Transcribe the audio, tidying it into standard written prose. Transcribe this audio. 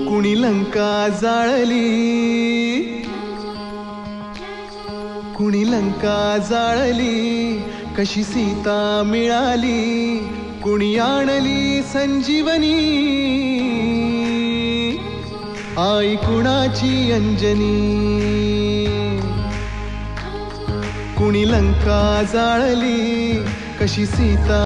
कुणी लंका जाळली, कुणी लंका जाळली, कशी सीता मिळाली, कुणी आणली संजीवनी, आई कुणाची अंजनी. कुणी लंका जाळली, कशी सीता